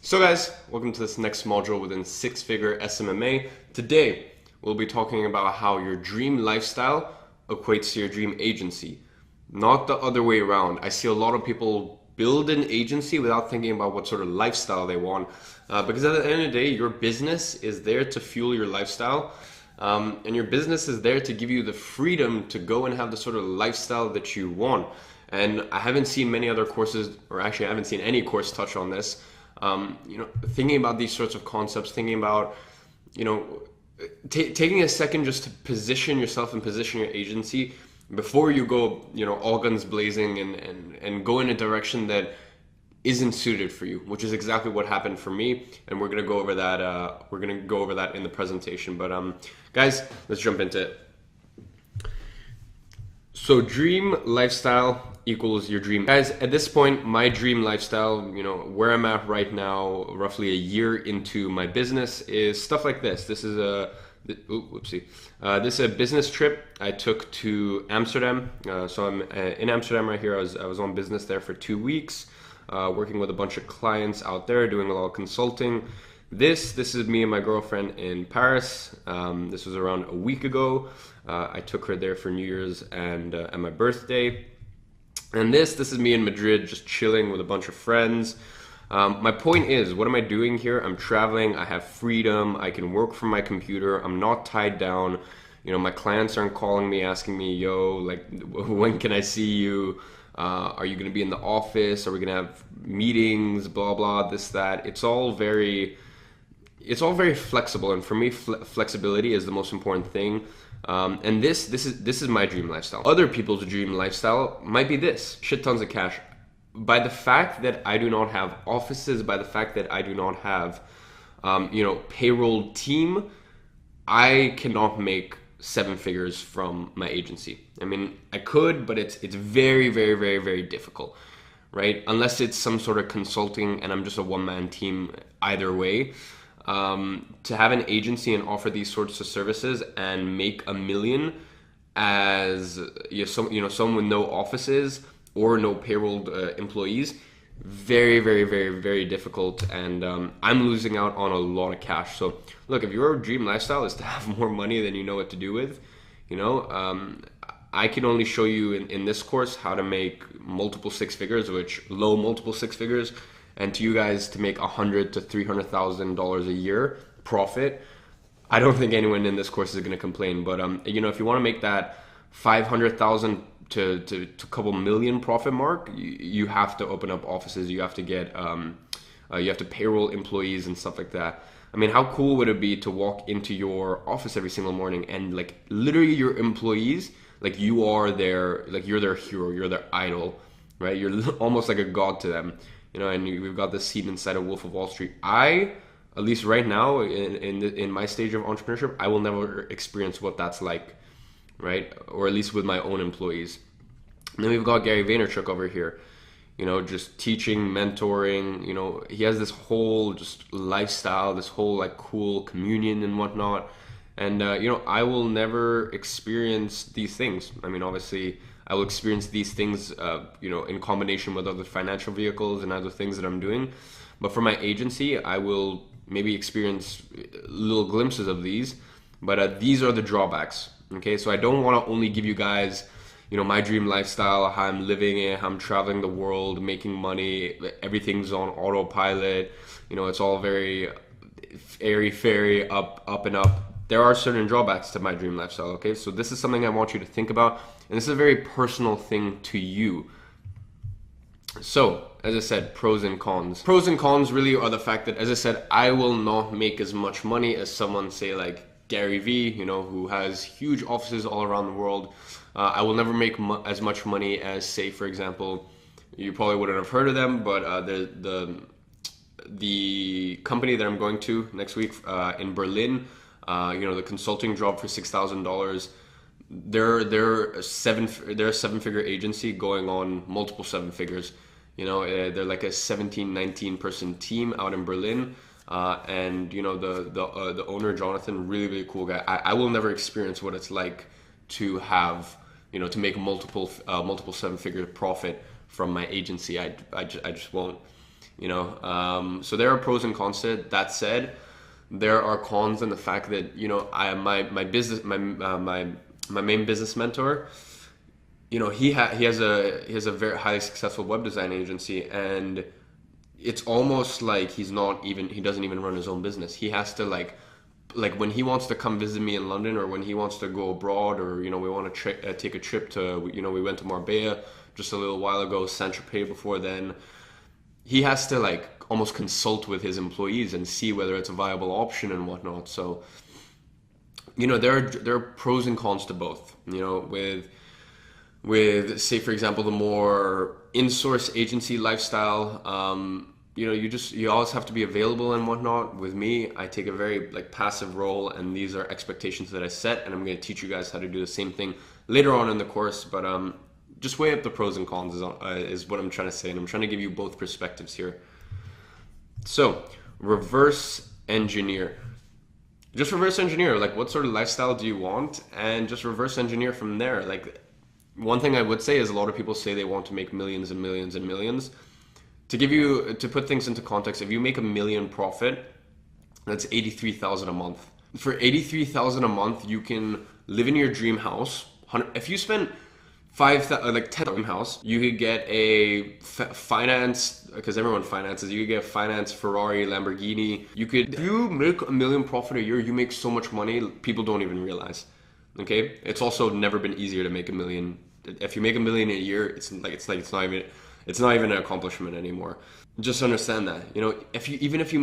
So guys, welcome to this next module within six-figure SMMA. Today, we'll be talking about how your dream lifestyle equates to your dream agency, not the other way around. I see a lot of people build an agency without thinking about what sort of lifestyle they want, because at the end of the day, your business is there to fuel your lifestyle, and your business is there to give you the freedom to go and have the sort of lifestyle that you want. And I haven't seen many other courses, or actually I haven't seen any course touch on this. Thinking about these sorts of concepts, thinking about, taking a second just to position yourself and position your agency before you go, all guns blazing and go in a direction that isn't suited for you, which is exactly what happened for me. And we're going to go over that. We're going to go over that in the presentation. But guys, let's jump into it. So dream lifestyle equals your dream. Guys, at this point, my dream lifestyle, where I'm at right now, roughly a year into my business, is stuff like this. This is this is a business trip I took to Amsterdam. So I'm in Amsterdam right here. I was on business there for 2 weeks, working with a bunch of clients out there, doing a lot of consulting. This is me and my girlfriend in Paris. This was around a week ago. I took her there for New Year's and my birthday. And this is me in Madrid, just chilling with a bunch of friends. My point is, what am I doing here? I'm traveling, I have freedom, I can work from my computer, I'm not tied down. My clients aren't calling me, asking me, yo, like, when can I see you? Are you gonna be in the office? Are we gonna have meetings, blah, blah, this, that. It's all very flexible, and for me, flexibility is the most important thing. And this is my dream lifestyle. Other people's dream lifestyle might be this: shit tons of cash. By the fact that I do not have offices, by the fact that I do not have, payroll team, I cannot make 7 figures from my agency. I mean, I could, but it's very, very, very, very difficult, right? Unless it's some sort of consulting and I'm just a one-man team. Either way. To have an agency and offer these sorts of services and make $1 million as someone with no offices or no payroll employees, very, very, very, very difficult, and I'm losing out on a lot of cash. So look, if your dream lifestyle is to have more money than you know what to do with, I can only show you in this course how to make multiple 6 figures, which low multiple 6 figures. And to you guys, to make $100,000 to $300,000 a year profit, I don't think anyone in this course is going to complain. But if you want to make that 500,000 to a couple million profit mark, you have to open up offices. You have to get you have to payroll employees and stuff like that. I mean, how cool would it be to walk into your office every single morning and like literally your employees, like you're their hero, you're their idol, right? You're almost like a god to them. And we've got this seat inside of Wolf of Wall Street. At least right now, in my stage of entrepreneurship, I will never experience what that's like, right? Or at least with my own employees. And then we've got Gary Vaynerchuk over here, just teaching, mentoring. He has this whole just lifestyle, this whole like cool communion and whatnot. And I will never experience these things. I mean, obviously, I will experience these things, in combination with other financial vehicles and other things that I'm doing. But for my agency, I will maybe experience little glimpses of these. But these are the drawbacks. Okay, so I don't want to only give you guys, my dream lifestyle, how I'm living it, how I'm traveling the world, making money. Everything's on autopilot. It's all very airy fairy, up and up. There are certain drawbacks to my dream lifestyle, okay? So this is something I want you to think about, and this is a very personal thing to you. So, as I said, pros and cons. Pros and cons really are the fact that, as I said, I will not make as much money as someone, say, like Gary V, who has huge offices all around the world. I will never make as much money as, say, for example, you probably wouldn't have heard of them, but the company that I'm going to next week in Berlin, the consulting job for $6,000. They're a 7-figure agency going on multiple 7 figures. They're like a 19 person team out in Berlin. And the owner, Jonathan, really, really cool guy. I will never experience what it's like to have, to make multiple 7-figure profit from my agency. I just won't. So there are pros and cons to it. That said, there are cons in the fact that, my main business mentor, he has a very highly successful web design agency, and it's almost like he doesn't even run his own business. He has to like when he wants to come visit me in London, or when he wants to go abroad, or we want to take a trip to, we went to Marbella just a little while ago, Saint-Tropez before then. He has to like almost consult with his employees and see whether it's a viable option and whatnot. So there are pros and cons to both. With say, for example, the more in-source agency lifestyle, you always have to be available and whatnot. With me, I take a very like passive role, and these are expectations that I set, and I'm going to teach you guys how to do the same thing later on in the course. But just weigh up the pros and cons is what I'm trying to say, and I'm trying to give you both perspectives here. So reverse engineer. Just reverse engineer, like what sort of lifestyle do you want, and just reverse engineer from there. Like, one thing I would say is a lot of people say they want to make millions and millions and millions. To put things into context, if you make $1 million profit, that's 83,000 a month. For 83,000 a month, you can live in your dream house. If you spend 10 house, you could get a finance, because everyone finances, you could get a finance Ferrari, Lamborghini. If you make $1 million profit a year, you make so much money, people don't even realize. Okay? It's also never been easier to make $1 million. If you make $1 million a year, it's not even an accomplishment anymore. Just understand that.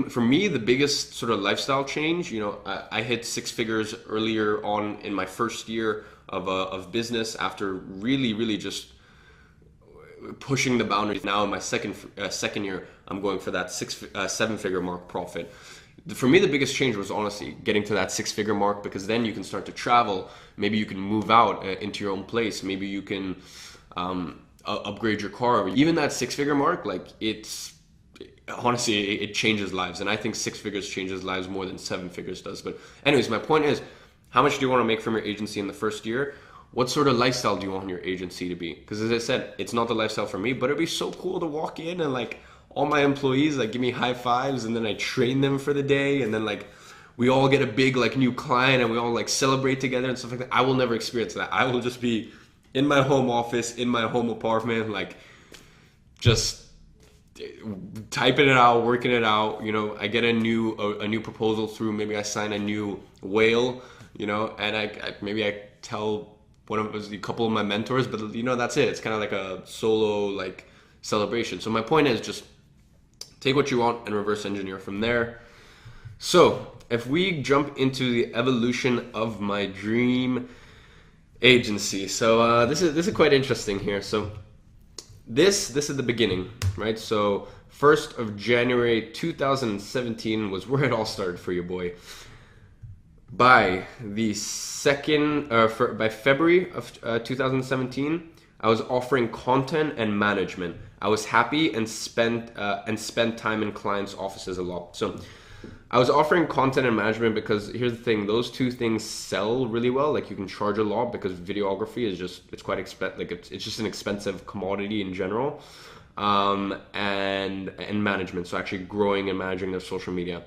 For me, the biggest sort of lifestyle change, I hit 6 figures earlier on in my first year of business, after really just pushing the boundaries. Now in my second year, I'm going for that 7-figure mark profit. For me, the biggest change was honestly getting to that 6-figure mark, because then you can start to travel. Maybe you can move out into your own place. Maybe you can upgrade your car. Even that 6-figure mark, like honestly, it changes lives. And I think 6 figures changes lives more than 7 figures does. But anyways, my point is, how much do you want to make from your agency in the first year? What sort of lifestyle do you want your agency to be? Because as I said, it's not the lifestyle for me, but it'd be so cool to walk in and like all my employees like give me high fives, and then I train them for the day, and then like we all get a big like new client, and we all like celebrate together and stuff like that. I will never experience that. I will just be in my home office, in my home apartment, like just typing it out, working it out. I get a new proposal through. Maybe I sign a new whale, and I tell a couple of my mentors, but that's it. It's kind of like a solo like celebration. So my point is, just take what you want and reverse engineer from there. So if we jump into the evolution of my dream agency, so this is quite interesting here. So this is the beginning, right? So 1st of January 2017 was where it all started for you, boy. By February of 2017, I was offering content and management. I was happy and spent time in clients' offices a lot. So I was offering content and management because here's the thing: those two things sell really well. Like, you can charge a lot because videography is it's quite expensive. Like, it's just an expensive commodity in general. And management, so actually growing and managing their social media.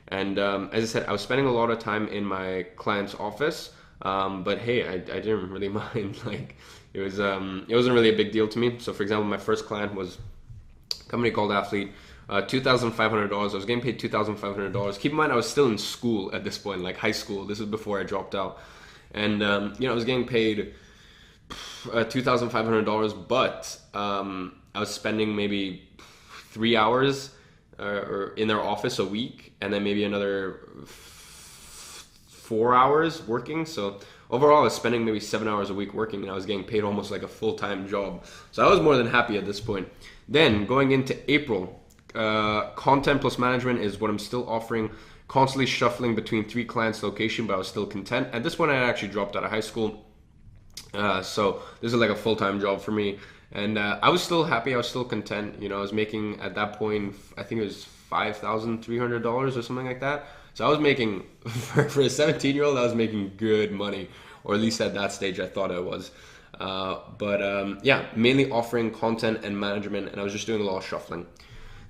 And as I said, I was spending a lot of time in my client's office, but hey, I didn't really mind. Like, it wasn't really a big deal to me. So for example, my first client was a company called Athlete, $2,500. I was getting paid $2,500. Keep in mind, I was still in school at this point, like high school. This is before I dropped out, and I was getting paid $2,500, but I was spending maybe 3 hours or in their office a week, and then maybe another 4 hours working. So overall, I was spending maybe 7 hours a week working, and I was getting paid almost like a full-time job. So I was more than happy at this point. Then going into April, content plus management is what I'm still offering. Constantly shuffling between 3 clients' location, but I was still content. At this point, I actually dropped out of high school. So this is like a full-time job for me. And I was still happy. I was still content. I was making at that point, I think it was $5,300 or something like that. So I was making, for a 17-year-old, I was making good money, or at least at that stage, I thought I was. But mainly offering content and management, and I was just doing a lot of shuffling.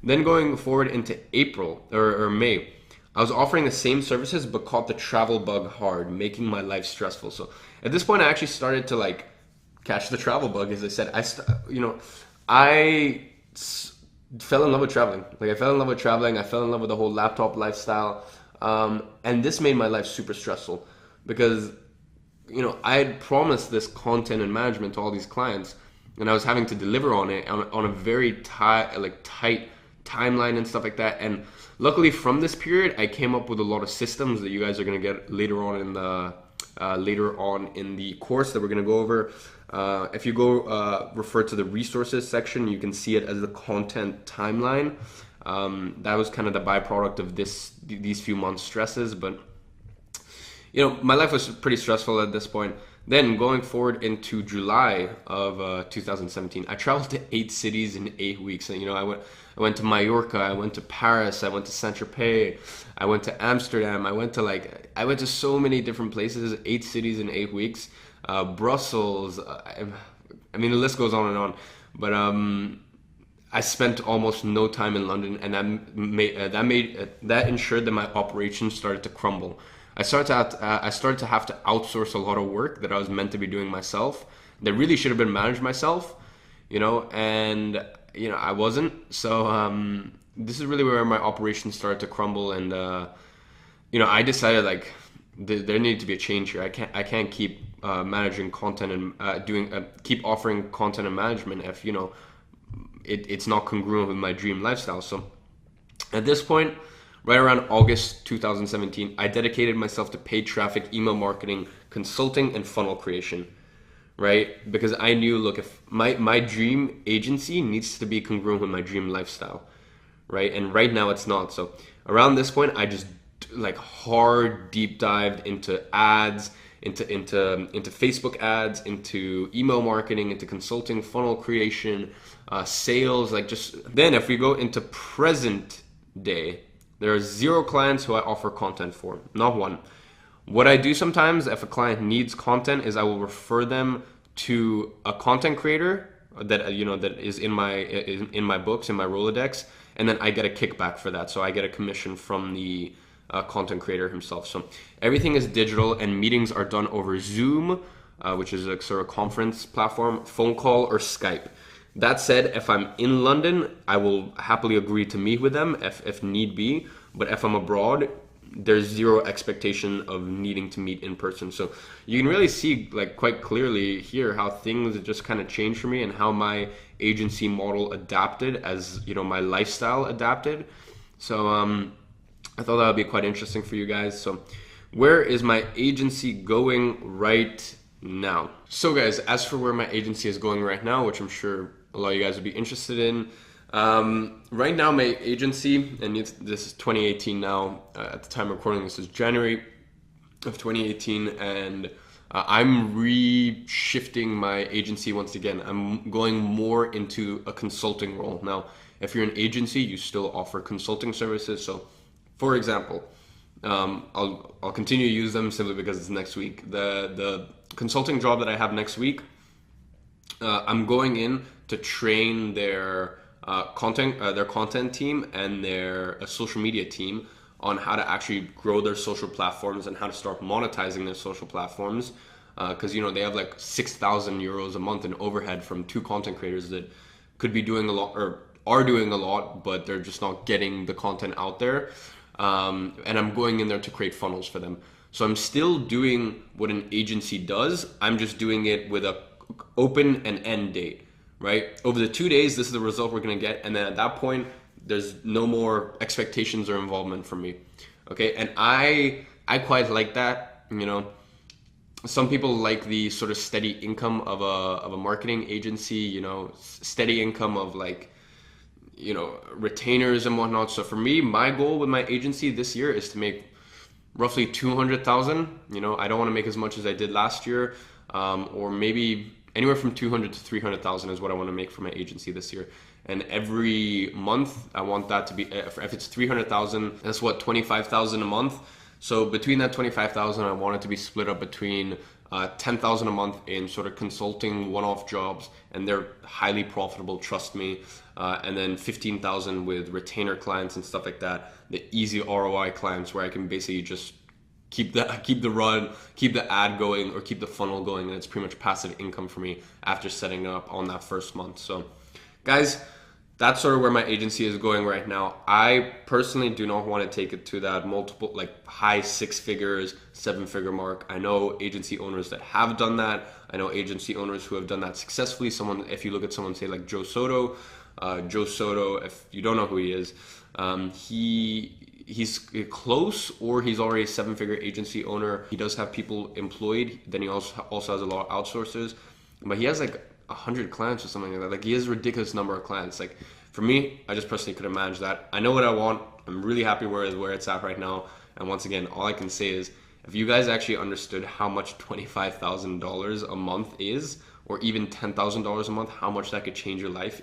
Then going forward into April or May, I was offering the same services but caught the travel bug hard, making my life stressful. So at this point, I actually started to like catch the travel bug. As I said, I fell in love with traveling. Like I fell in love with traveling. I fell in love with the whole laptop lifestyle, and this made my life super stressful because I had promised this content and management to all these clients, and I was having to deliver on it on a very tight timeline and stuff like that. And luckily, from this period, I came up with a lot of systems that you guys are gonna get later on in the course that we're gonna go over. If you go refer to the resources section, you can see it as the content timeline. That was kind of the byproduct of these few months stresses, but my life was pretty stressful at this point. Then going forward into July of 2017, I traveled to 8 cities in 8 weeks. And I went to Mallorca, I went to Paris, I went to Saint-Tropez, I went to Amsterdam, I went to so many different places, 8 cities in 8 weeks. Brussels, I mean the list goes on and on. But I spent almost no time in London, and that ensured that my operations started to crumble. I started to have to outsource a lot of work that I was meant to be doing myself, that really should have been managed myself, and I wasn't. So this is really where my operations started to crumble, and I decided like there needed to be a change here. I can't keep managing content and keep offering content and management if it's not congruent with my dream lifestyle. So at this point, right around August 2017, I dedicated myself to paid traffic, email marketing, consulting, and funnel creation, right? Because I knew, look, if my dream agency needs to be congruent with my dream lifestyle, right? And right now it's not. So around this point, I just like hard deep dived into ads, into Facebook ads, into email marketing, into consulting, funnel creation, sales. Then if we go into present day, there are 0 clients who I offer content for, not one. What I do sometimes if a client needs content is I will refer them to a content creator that that is in my books, in my Rolodex, and then I get a kickback for that. So I get a commission from the content creator himself. So everything is digital, and meetings are done over Zoom, which is a sort of conference platform, phone call, or Skype. That said, if I'm in London, I will happily agree to meet with them if need be. But if I'm abroad, there's 0 expectation of needing to meet in person. So you can really see like quite clearly here how things just kind of changed for me and how my agency model adapted as my lifestyle adapted. So I thought that would be quite interesting for you guys. So where is my agency going right now? So guys, as for where my agency is going right now, which I'm sure a lot of you guys would be interested in, right now my agency, and this is 2018 now, at the time of recording this is January of 2018, and I'm reshifting my agency once again. I'm going more into a consulting role. Now, if you're an agency, you still offer consulting services. So for example, I'll continue to use them simply because it's next week. The consulting job that I have next week, I'm going in to train their content team and their social media team on how to actually grow their social platforms and how to start monetizing their social platforms. Because they have like 6,000 euros a month in overhead from 2 content creators that could be doing a lot or are doing a lot, but they're just not getting the content out there. And I'm going in there to create funnels for them. So I'm still doing what an agency does. I'm just doing it with a open and end date, right? Over the 2 days, this is the result we're gonna get. And then at that point, there's no more expectations or involvement from me. Okay, and I quite like that. Some people like the sort of steady income of a marketing agency, steady income of like, retainers and whatnot. So for me, my goal with my agency this year is to make roughly 200,000. I don't want to make as much as I did last year, or maybe anywhere from 200 to 300,000 is what I want to make for my agency this year. And every month, I want that to be, if it's 300,000, that's what, 25,000 a month. So between that 25,000, I want it to be split up between 10,000 a month in sort of consulting one-off jobs, and they're highly profitable, trust me. And then 15,000 with retainer clients and stuff like that, the easy ROI clients where I can basically just keep the run, keep the ad going, or keep the funnel going, and it's pretty much passive income for me after setting up on that first month. So guys, that's sort of where my agency is going right now. I personally do not want to take it to that multiple, like high 6 figures, 7-figure mark. I know agency owners that have done that. I know agency owners who have done that successfully. If you look at someone, say like Joe Soto, if you don't know who he is, he's close, or he's already a 7-figure agency owner. He does have people employed. Then he also has a lot of outsourcers, but he has like 100 clients or something like that. Like, he has a ridiculous number of clients. Like, for me, I just personally couldn't manage that. I know what I want. I'm really happy where it's at right now. And once again, all I can say is, if you guys actually understood how much $25,000 a month is, or even $10,000 a month, how much that could change your life,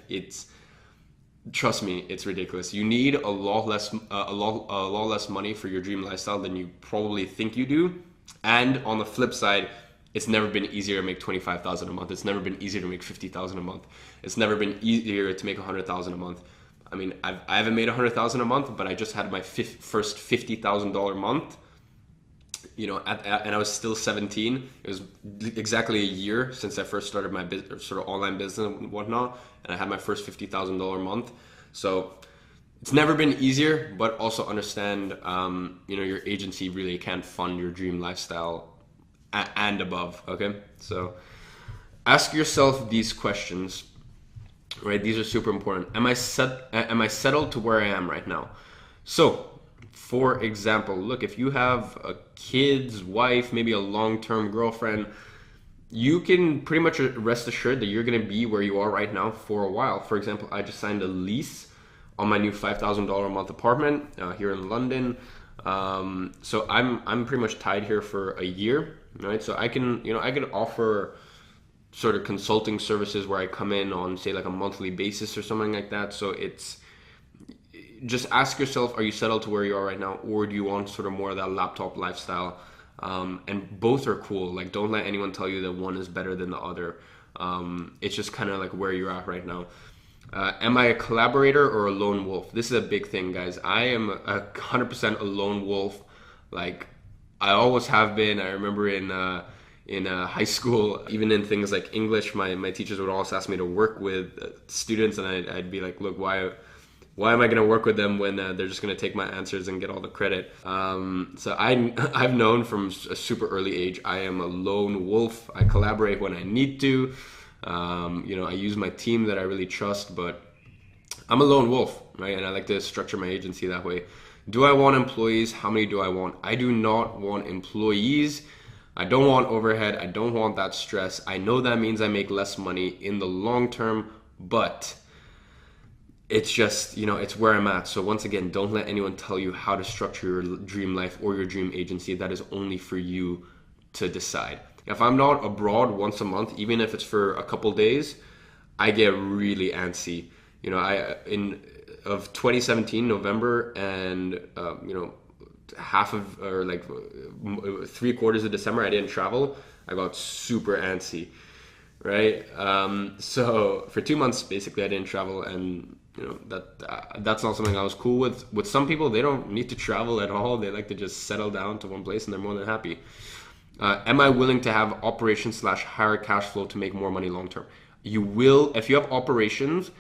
trust me, it's ridiculous. You need a lot less money for your dream lifestyle than you probably think you do. And on the flip side, it's never been easier to make 25,000 a month. It's never been easier to make 50,000 a month. It's never been easier to make 100,000 a month. I mean, I haven't made 100,000 a month, but I just had my first $50,000 month. You know, and I was still 17. It was exactly a year since I first started my sort of online business and whatnot, and I had my first $50,000 month. So it's never been easier, but also understand, you know, your agency really can fund your dream lifestyle and above. Okay, so ask yourself these questions, right? These are super important. Am I settled to where I am right now? So, for example, look, if you have a kid's wife, maybe a long-term girlfriend, you can pretty much rest assured that you're going to be where you are right now for a while. For example, I just signed a lease on my new $5,000 a month apartment here in London. So I'm pretty much tied here for a year, right? So I can offer sort of consulting services where I come in on, say, like a monthly basis or something like that. So it's just ask yourself, are you settled to where you are right now, or do you want sort of more of that laptop lifestyle? And both are cool. Like, don't let anyone tell you that one is better than the other. It's just kind of like where you're at right now. Am I a collaborator or a lone wolf? This is a big thing, guys. I am 100% a lone wolf. Like, I always have been. I remember in high school, even in things like English, my teachers would always ask me to work with students, and I'd be like, look, why am I going to work with them when they're just going to take my answers and get all the credit? So I've known from a super early age, I am a lone wolf. I collaborate when I need to. You know, I use my team that I really trust, but I'm a lone wolf, right? And I like to structure my agency that way. Do I want employees? How many do I want? I do not want employees. I don't want overhead. I don't want that stress. I know that means I make less money in the long term, but it's just, you know, it's where I'm at. So once again, don't let anyone tell you how to structure your dream life or your dream agency. That is only for you to decide. If I'm not abroad once a month, even if it's for a couple days, I get really antsy. You know, of 2017 November and you know, half of, or like 3/4 of December, I didn't travel. I got super antsy, right? So for 2 months, basically, I didn't travel, and you know, that's not something I was cool with. With some people, they don't need to travel at all. They like to just settle down to one place, and they're more than happy. Am I willing to have operations / higher cash flow to make more money long term? You will, if you have operations,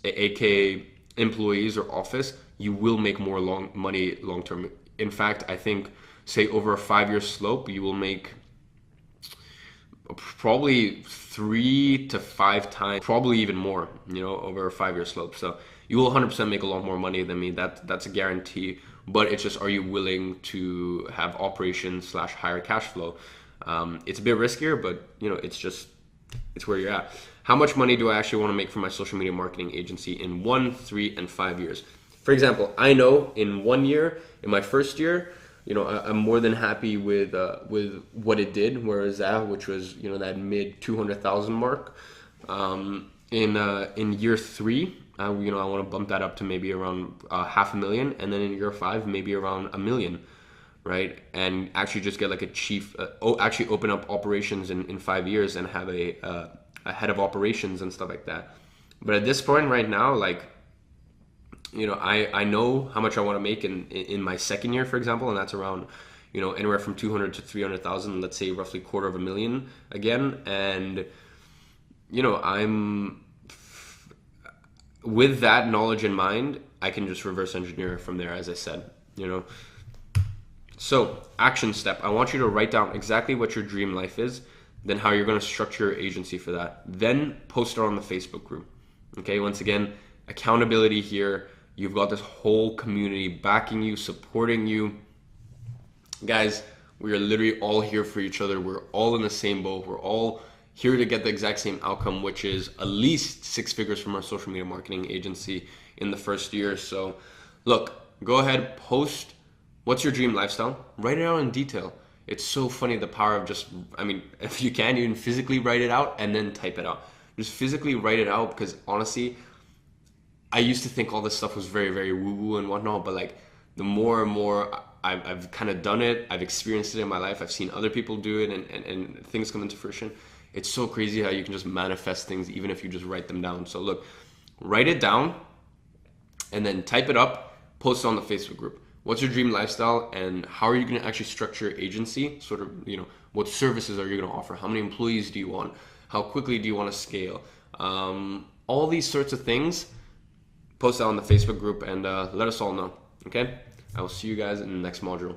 aka employees or office, you will make more money long term. In fact, I think, say over a 5-year slope, you will make probably 3 to 5 times, probably even more, you know, over a 5-year slope. So you will 100% make a lot more money than me. That's a guarantee. But it's just, are you willing to have operations / higher cash flow? It's a bit riskier, but you know, it's where you're at. How much money do I actually want to make from my social media marketing agency in 1, 3, and 5 years? For example, I know in 1 year, in my first year, you know, I'm more than happy with what it did, where it's at, which was, you know, that mid 200,000 mark. In year 3, you know, I want to bump that up to maybe around $500,000, and then in year 5, maybe around $1 million. right? And actually just get like a chief, actually open up operations in 5 years and have a head of operations and stuff like that. But at this point right now, like, you know, I know how much I want to make in my second year, for example, and that's around, you know, anywhere from 200 to 300,000, let's say roughly $250,000 again. And, you know, with that knowledge in mind, I can just reverse engineer from there, as I said, you know. So, action step, I want you to write down exactly what your dream life is, then how you're going to structure your agency for that. Then post it on the Facebook group. Okay, once again, accountability here. You've got this whole community backing you, supporting you. Guys, we are literally all here for each other. We're all in the same boat. We're all here to get the exact same outcome, which is at least 6 figures from our social media marketing agency in the first year. So look, go ahead, post what's your dream lifestyle, write it out in detail. It's so funny, the power of just, I mean, if you can, even physically write it out and then type it out. Just physically write it out, because honestly, I used to think all this stuff was very, very woo-woo and whatnot, but like the more and more I've kind of done it, I've experienced it in my life, I've seen other people do it, and things come into fruition. It's so crazy how you can just manifest things even if you just write them down. So look, write it down and then type it up, post it on the Facebook group. What's your dream lifestyle, and how are you going to actually structure your agency? Sort of, you know, what services are you going to offer? How many employees do you want? How quickly do you want to scale? All these sorts of things, post that on the Facebook group and let us all know, okay? I will see you guys in the next module.